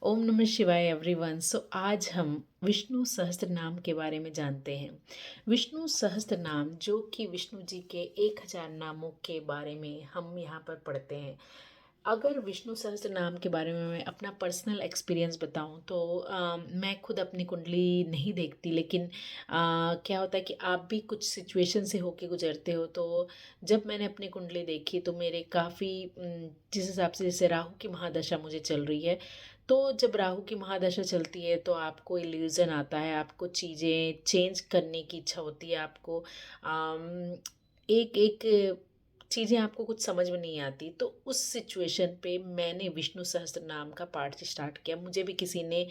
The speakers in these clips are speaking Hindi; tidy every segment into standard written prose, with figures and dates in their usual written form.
ओम नमः शिवाय एवरीवन। आज हम विष्णु सहस्त्र नाम के बारे में जानते हैं। विष्णु सहस्त्र नाम जो कि विष्णु जी के 1000 नामों के बारे में हम यहाँ पर पढ़ते हैं। अगर विष्णु सहस्त्र नाम के बारे में मैं अपना पर्सनल एक्सपीरियंस बताऊं तो मैं खुद अपनी कुंडली नहीं देखती, लेकिन क्या होता है कि आप भी कुछ सिचुएशन से होके गुजरते हो। तो जब मैंने अपनी कुंडली देखी तो मेरे काफ़ी जिस हिसाब से जैसे राहु की महादशा मुझे चल रही है, तो जब राहु की महादशा चलती है तो आपको इल्यूज़न आता है, आपको चीज़ें चेंज करने की इच्छा होती है, आपको एक एक चीज़ें आपको कुछ समझ में नहीं आती। तो उस सिचुएशन पे मैंने विष्णु सहस्त्र नाम का पाठ स्टार्ट किया। मुझे भी किसी ने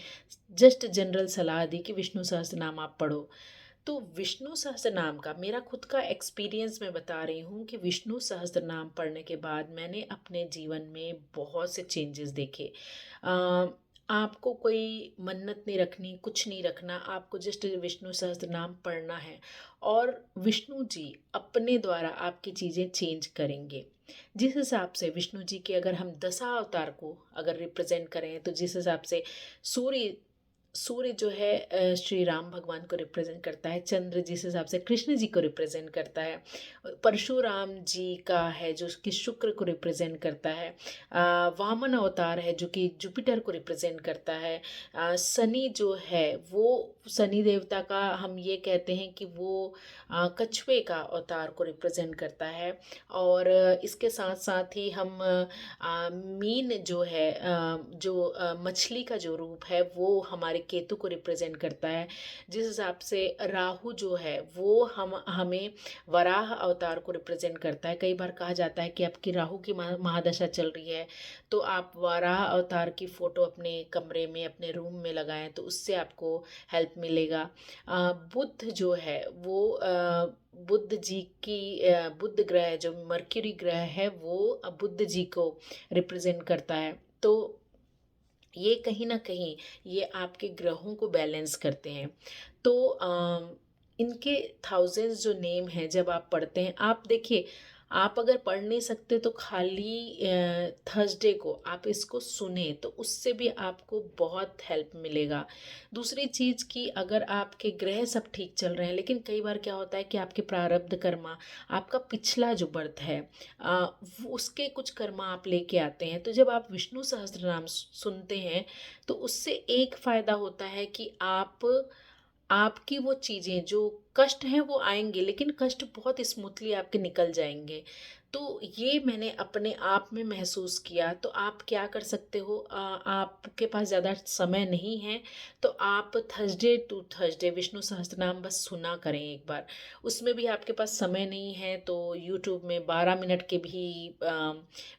जस्ट जनरल सलाह दी कि विष्णु सहस्त्र नाम आप पढ़ो। तो विष्णु सहस्त्र नाम का मेरा खुद का एक्सपीरियंस मैं बता रही हूँ कि विष्णु सहस्त्र नाम पढ़ने के बाद मैंने अपने जीवन में बहुत से चेंजेस देखे। अ, आपको कोई मन्नत नहीं रखनी, कुछ नहीं रखना, आपको जस्ट विष्णु सहस्त्र नाम पढ़ना है और विष्णु जी अपने द्वारा आपकी चीज़ें चेंज करेंगे। जिस हिसाब से विष्णु जी के अगर हम दशा अवतार को अगर रिप्रेजेंट करें तो जिस हिसाब से सूर्य सूर्य जो है श्री राम भगवान को रिप्रेजेंट करता है, चंद्र जिस हिसाब से कृष्ण जी को रिप्रेजेंट करता है, परशुराम जी का है जो कि शुक्र को रिप्रेजेंट करता है, वामन अवतार है जो कि जुपिटर को रिप्रेजेंट करता है, शनि जो है वो शनि देवता का हम ये कहते हैं कि वो कछुए का अवतार को रिप्रेजेंट करता है। और इसके साथ साथ ही हम मीन जो है जो मछली का जो रूप है वो हमारे केतु को रिप्रेजेंट करता है। जिस हिसाब से राहु जो है वो हम हमें वराह अवतार को रिप्रेजेंट करता है। कई बार कहा जाता है कि आपकी राहु की महादशा चल रही है तो आप वराह अवतार की फ़ोटो अपने कमरे में अपने रूम में लगाएं तो उससे आपको हेल्प मिलेगा। बुध जो है वो बुध जी की बुध ग्रह जो मर्क्यूरी ग्रह है वो बुध जी को रिप्रेजेंट करता है। तो ये कहीं ना कहीं ये आपके ग्रहों को बैलेंस करते हैं। तो इनके थाउजेंड्स जो नेम हैं जब आप पढ़ते हैं, आप देखिए, आप अगर पढ़ नहीं सकते तो खाली थर्सडे को आप इसको सुने तो उससे भी आपको बहुत हेल्प मिलेगा। दूसरी चीज़ कि अगर आपके ग्रह सब ठीक चल रहे हैं, लेकिन कई बार क्या होता है कि आपके प्रारब्ध कर्मा, आपका पिछला जो बर्थ है उसके कुछ कर्मा आप लेके आते हैं। तो जब आप विष्णु सहस्त्र नाम सुनते हैं तो उससे एक फ़ायदा होता है कि आपकी वो चीज़ें जो कष्ट हैं वो आएंगे, लेकिन कष्ट बहुत स्मूथली आपके निकल जाएंगे। तो ये मैंने अपने आप में महसूस किया। तो आप क्या कर सकते हो, आपके पास ज़्यादा समय नहीं है तो आप Thursday two Thursday Vishnu Sahasranama बस सुना करें एक बार। उसमें भी आपके पास समय नहीं है तो यूट्यूब में 12 मिनट के भी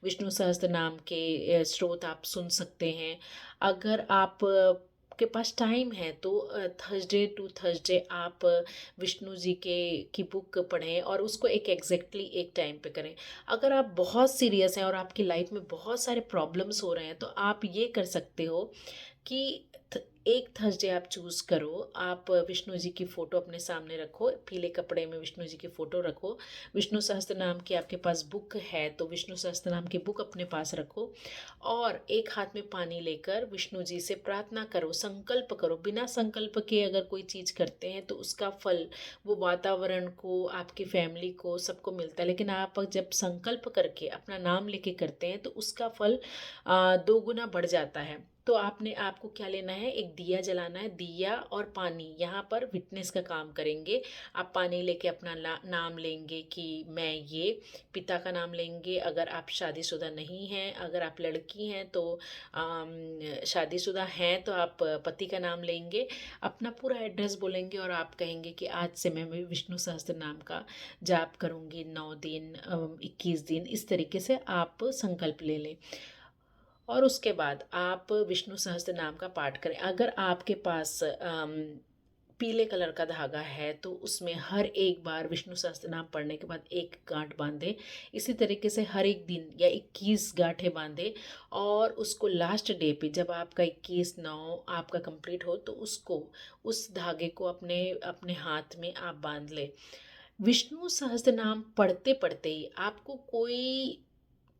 विष्णु सहस्त्रनाम के स्रोत आप सुन सकते हैं। अगर आप के पास टाइम है तो थर्सडे टू थर्सडे आप विष्णु जी के की बुक पढ़ें और उसको एक एग्जैक्टली एक टाइम पे करें। अगर आप बहुत सीरियस हैं और आपकी लाइफ में बहुत सारे प्रॉब्लम्स हो रहे हैं तो आप ये कर सकते हो कि एक थर्सडे आप चूज़ करो, आप विष्णु जी की फ़ोटो अपने सामने रखो, पीले कपड़े में विष्णु जी की फ़ोटो रखो, विष्णु सहस्त्र नाम की आपके पास बुक है तो विष्णु सहस्त्र नाम की बुक अपने पास रखो और एक हाथ में पानी लेकर विष्णु जी से प्रार्थना करो, संकल्प करो। बिना संकल्प के अगर कोई चीज़ करते हैं तो उसका फल वो वातावरण को, आपकी फैमिली को, सबको मिलता है। लेकिन आप जब संकल्प करके अपना नाम लेके करते हैं तो उसका फल दो गुना बढ़ जाता है। तो आपने आपको क्या लेना है, एक दिया जलाना है, दिया और पानी यहाँ पर विटनेस का काम करेंगे। आप पानी लेके अपना नाम लेंगे कि मैं ये, पिता का नाम लेंगे अगर आप शादीशुदा नहीं हैं, अगर आप लड़की हैं तो शादीशुदा हैं तो आप पति का नाम लेंगे, अपना पूरा एड्रेस बोलेंगे और आप कहेंगे कि आज से मैं भी विष्णु सहस्त्र नाम का जाप करूँगी 9 दिन 21 दिन, इस तरीके से आप संकल्प ले लें। और उसके बाद आप विष्णु सहस्त्र नाम का पाठ करें। अगर आपके पास पीले कलर का धागा है तो उसमें हर एक बार विष्णु सहस्त्र नाम पढ़ने के बाद एक गांठ बांधे। इसी तरीके से हर एक दिन या 21 गांठें बांधे और उसको लास्ट डे पे जब आपका 21/9 आपका कंप्लीट हो तो उसको, उस धागे को अपने अपने हाथ में आप बांध ले। विष्णु सहस्त्र नाम पढ़ते पढ़ते ही आपको कोई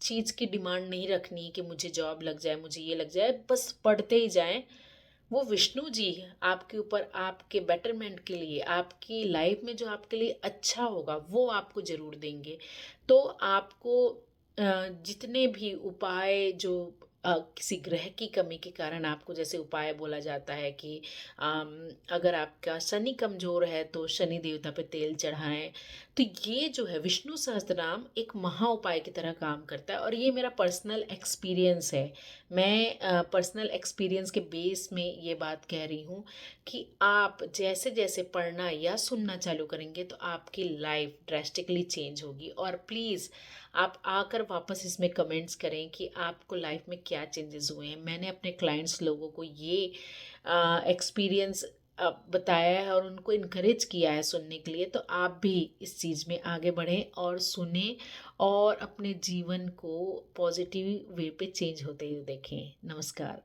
चीज़ की डिमांड नहीं रखनी कि मुझे जॉब लग जाए, मुझे ये लग जाए, बस पढ़ते ही जाएँ। वो विष्णु जी आपके ऊपर आपके बेटरमेंट के लिए, आपकी लाइफ में जो आपके लिए अच्छा होगा वो आपको ज़रूर देंगे। तो आपको जितने भी उपाय जो किसी ग्रह की कमी के कारण आपको, जैसे उपाय बोला जाता है कि अगर आपका शनि कमज़ोर है तो शनि देवता पे तेल चढ़ाएं। तो ये जो है विष्णु सहस्त्रनाम एक महा उपाय की तरह काम करता है, और ये मेरा पर्सनल एक्सपीरियंस है। मैं पर्सनल एक्सपीरियंस के बेस में ये बात कह रही हूँ कि आप जैसे जैसे पढ़ना या सुनना चालू करेंगे तो आपकी लाइफ ड्रेस्टिकली चेंज होगी। और प्लीज़ आप आकर वापस इसमें कमेंट्स करें कि आपको लाइफ में क्या चेंजेस हुए हैं। मैंने अपने क्लाइंट्स लोगों को ये एक्सपीरियंस बताया है और उनको इनकरेज किया है सुनने के लिए। तो आप भी इस चीज़ में आगे बढ़ें और सुने और अपने जीवन को पॉजिटिव वे पे चेंज होते हुए देखें। नमस्कार।